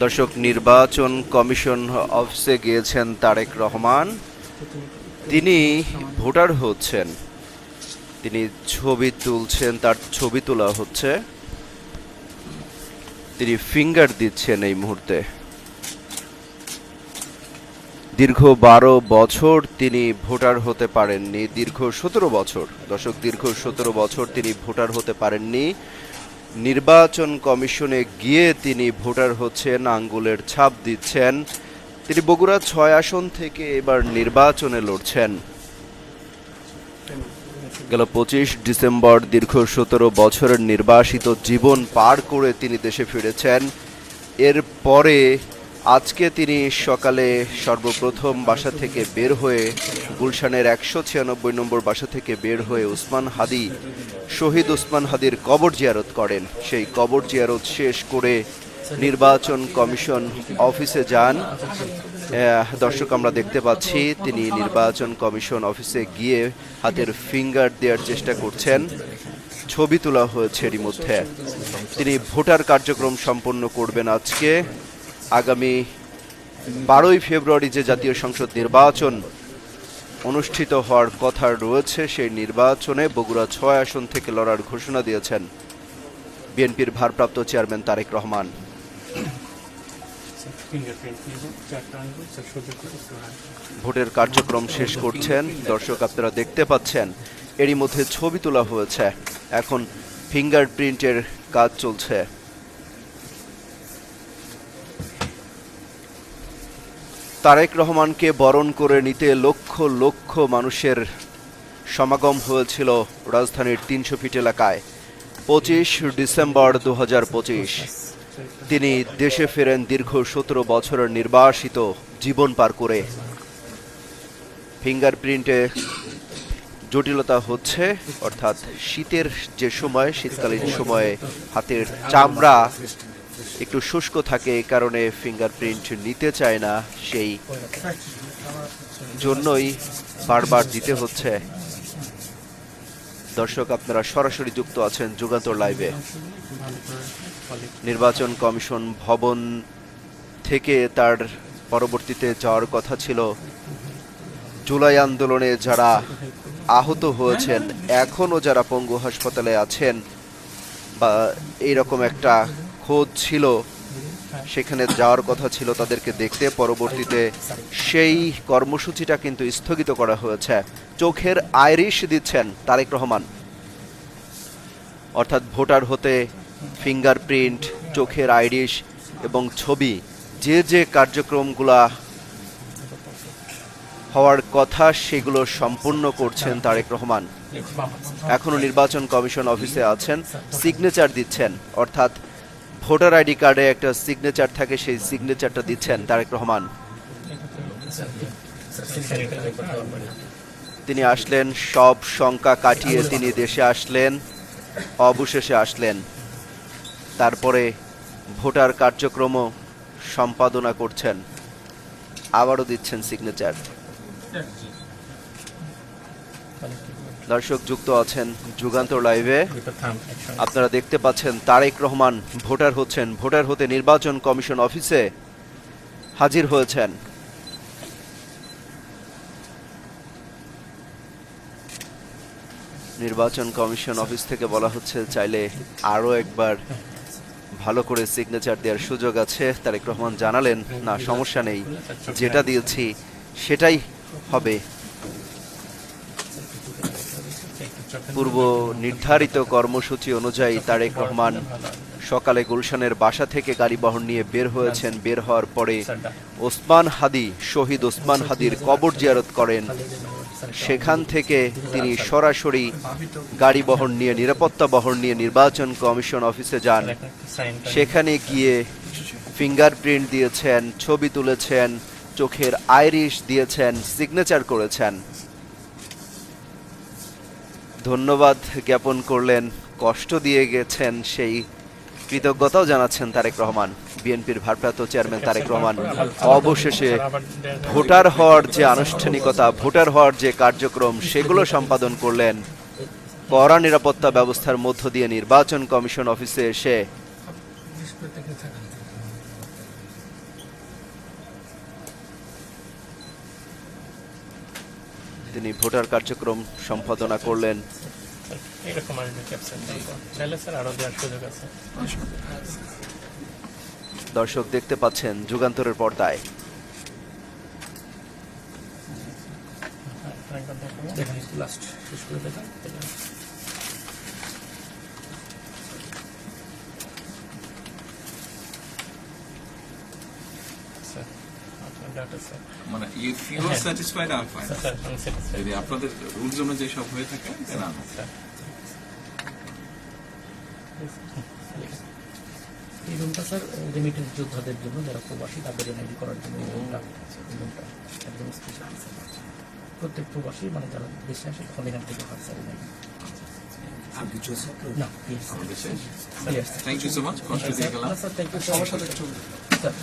দর্শক, নির্বাচন কমিশন অফিসে গিয়েছেন তারেক রহমান। তিনি ভোটার হচ্ছেন, তিনি ছবি তুলছেন, তার ছবি তোলা হচ্ছে, তিনি ফিঙ্গার দিচ্ছেন এই মুহূর্তে। দীর্ঘ 12 বছর তিনি ভোটার হতে পারেননি, দীর্ঘ 17 বছর, দর্শক, দীর্ঘ 17 বছর তিনি ভোটার হতে পারেননি। নির্বাচন কমিশনে গিয়ে তিনি ভোটার হচ্ছেন, আঙ্গুলের ছাপ দিচ্ছেন। তিনি বগুড়া 6 আসন থেকে এবার নির্বাচনে লড়ছেন। গেল 25 ডিসেম্বর দীর্ঘ 17 বছরের নির্বাসিত জীবন পার করে তিনি দেশে ফিরেছেন। এরপরে আজকে তিনি সকালে সর্বপ্রথম বাসা থেকে বের হয়ে, গুলশানের 196 নম্বর বাসা থেকে বের হয়ে শহীদ ওসমান হাদির কবর জিয়ারত করেন। সেই কবর জিয়ারত শেষ করে নির্বাচন কমিশন অফিসে যান। দর্শক, আমরা দেখতে পাচ্ছি তিনি নির্বাচন কমিশন অফিসে গিয়ে হাতের ফিঙ্গার দেওয়ার চেষ্টা করছেন। ছবি তোলা হয়েছে এরই মধ্যে। তিনি ভোটার কার্যক্রম সম্পন্ন করবেন আজকে। আগামী 12ই ফেব্রুয়ারি যে জাতীয় সংসদ নির্বাচন অনুষ্ঠিত হওয়ার কথা রয়েছে, সেই নির্বাচনে বগুড়া 6 আসন থেকে লড়ার ঘোষণা দিয়েছেন বিএনপির ভারপ্রাপ্ত চেয়ারম্যান তারেক রহমান। ভোটের কার্যক্রম শেষ করছেন। দর্শক, আপনারা দেখতে পাচ্ছেন এরই মধ্যে ছবি তোলা হয়েছে, এখন ফিঙ্গারপ্রিন্টের কাজ চলছে। তারেক রহমানকে বরণ করে নিতে লক্ষ লক্ষ মানুষের সমাগম হয়েছিল রাজধানীর 300 ফিট এলাকায়। 25 ডিসেম্বর 2025 তিনি দেশে ফেরেন দীর্ঘ 17 বছরের নির্বাসিত জীবন পার করে। ফিঙ্গারপ্রিন্টে জটিলতা হচ্ছে, অর্থাৎ শীতের যে সময়, শীতকালীন সময়ে হাতের চামড়া একটু শুষ্ক থাকে, এই কারণে ফিঙ্গারপ্রিন্ট নিতে চায় না, সেই জন্যই বারবার দিতে হচ্ছে। দর্শক, আপনারা সরাসরি যুক্ত আছেন যুগান্তর লাইভে। নির্বাচন কমিশন ভবন থেকে তার পরবর্তীতে যাওয়ার কথা ছিল জুলাই আন্দোলনে যারা আহত হয়েছেন, এখনো যারা পঙ্গু হাসপাতালে আছেন বা এইরকম একটা খোঁজ ছিল, সেখানে যাওয়ার কথা ছিল তাদেরকে দেখতে। পরবর্তীতে সেই কর্মসূচিটা কিন্তু স্থগিত করা হয়েছে। চোখের আইরিশ দিচ্ছেন তারেক রহমান, অর্থাৎ ভোটার হতে ফিঙ্গারপ্রিন্ট, চোখের আইরিশ এবং ছবি, যে কার্যক্রমগুলা হওয়ার কথা সেগুলো সম্পূর্ণ করছেন তারেক রহমান। এখনো নির্বাচন কমিশন অফিসে আছেন, সিগনেচার দিচ্ছেন, অর্থাৎ ভোটার আইডি কার্ডে একটা সিগনেচার থাকে, সেই সিগনেচারটা দিচ্ছেন তারেক রহমান। তিনি আসলেন, সব শঙ্কা কাটিয়ে তিনি দেশে আসলেন, অবশেষে আসলেন। তারপরে ভোটার কার্যক্রম সম্পাদনা করছেন, আবারও দিচ্ছেন সিগনেচার। দর্শক, যুক্ত আছেন যুগান্তর লাইভে। আপনারা দেখতে পাচ্ছেন তারেক রহমান ভোটার হচ্ছেন, ভোটার হতে নির্বাচন কমিশন অফিসে হাজির হয়েছেন। নির্বাচন কমিশন অফিস থেকে বলা হচ্ছে চাইলে আরও একবার ভালো করে সিগনেচার দেওয়ার সুযোগ আছে। তারেক রহমান জানালেন, না, সমস্যা নেই, যেটা দিয়েছি সেটাই হবে। পূর্ব নির্ধারিত কর্মসূচি অনুযায়ী তারেক রহমান সকালে গুলশানের বাসা থেকে গাড়িবহর নিয়ে বের হয়েছেন। বের হওয়ার পরে শহীদ ওসমান হাদির কবর জিয়ারত করেন। সেখান থেকে তিনি সরাসরি গাড়িবহর নিয়ে, নিরাপত্তা বহর নিয়ে নির্বাচন কমিশন অফিসে যান। সেখানে গিয়ে ফিঙ্গারপ্রিন্ট দিয়েছেন, ছবি তুলেছেন, চোখের আইরিশ দিয়েছেন, সিগনেচার করেছেন। ধন্যবাদ জ্ঞাপন করলেন, কষ্ট দিয়ে গেছেন, সেই কৃতজ্ঞতাও জানাচ্ছেন তারেক রহমান। বিএনপির ভারপ্রাপ্ত চেয়ারম্যান তারেক রহমান অবশেষে ভোটার হওয়ার যে আনুষ্ঠানিকতা, ভোটার হওয়ার যে কার্যক্রম, সেগুলো সম্পাদন করলেন। কড়া নিরাপত্তা ব্যবস্থার মধ্য দিয়ে নির্বাচন কমিশন অফিসে এসে তিনি ভোটার কার্যক্রম সম্পাদনা করলেন। এরকম আসবে ক্যাপশন চাইলে স্যার আরো দেওয়ার সুযোগ আছে। দর্শক দেখতে পাচ্ছেন যুগান্তরের পর্দায়। দেখেন লাস্ট শেষ করে দেখেন। স্যার আপনার ডাটা স্যার মানে if you are satisfied I am fine. Sir আমি স্যাটিসফাইড যদি আপনাদের রুলস অনুযায়ী সব হয়ে থাকে দেন আমি স্যার। এই রুমটা স্যার রেমিটেন্স যোদ্ধাদের জন্য যারা প্রবাসী তাদের এনআইডি করার জন্য এই রুমটা একদম স্পেশাল স্যার। প্রত্যেক প্রবাসী মানে যারা দেশে আসে তখন এখান থেকে হয় স্যার এনআইডি। আর কিছু আছে না আমাদের শেষ। Sir thank you so much. কষ্ট দিয়ে গেলাম। Sir thank you. সবার সাথে একটু স্যার